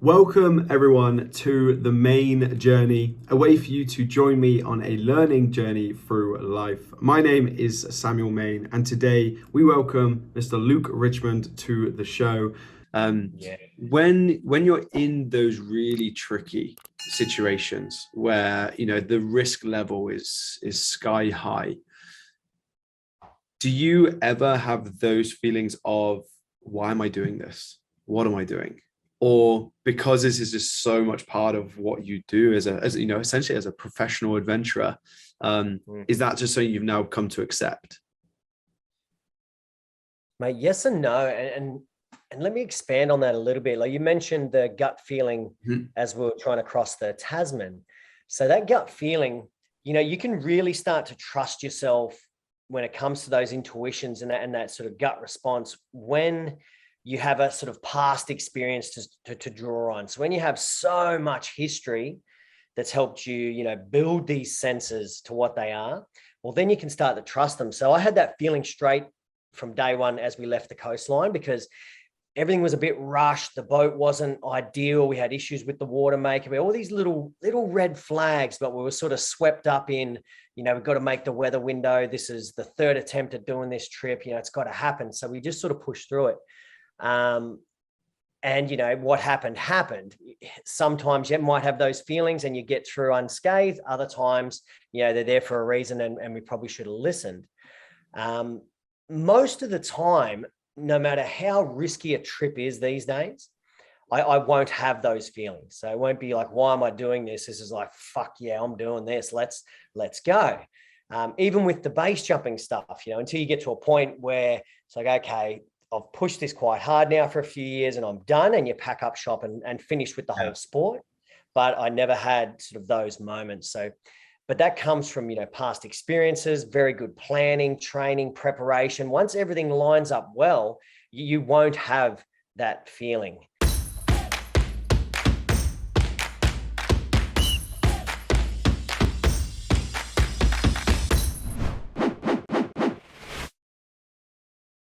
Welcome everyone to the main journey, a way for you to join me on a learning journey through life. My name is Samuel Main, and today we welcome Mr. Luke Richmond to the show. Yeah. When you're in those really tricky situations where the risk level is sky high, do you ever have those feelings of why am I doing this? What am I doing? Or because this is just so much part of what you do as essentially as a professional adventurer, is that just something you've now come to accept? Mate, yes and no. And let me expand on that a little bit. Like you mentioned the gut feeling Mhm. as we were trying to cross the Tasman. So that gut feeling, you can really start to trust yourself when it comes to those intuitions and that sort of gut response when you have a sort of past experience to draw on. So when you have so much history that's helped you, build these senses to what they are, well, then you can start to trust them. So I had that feeling straight from day one as we left the coastline because everything was a bit rushed. The boat wasn't ideal. We had issues with the water maker. We had all these little red flags, but we were sort of swept up in, we've got to make the weather window. This is the third attempt at doing this trip. It's got to happen. So we just sort of pushed through it. And what happened. Sometimes you might have those feelings and you get through unscathed. Other times, they're there for a reason, and we probably should have listened. Most of the time, no matter how risky a trip is these days, I won't have those feelings. So it won't be like, why am I doing this? This is like, fuck yeah, I'm doing this. Let's go. Even with the base jumping stuff, until you get to a point where it's like, okay, I've pushed this quite hard now for a few years and I'm done, and you pack up shop and finish with the whole sport. But I never had sort of those moments. So, but that comes from, past experiences, very good planning, training, preparation. Once everything lines up well, you won't have that feeling.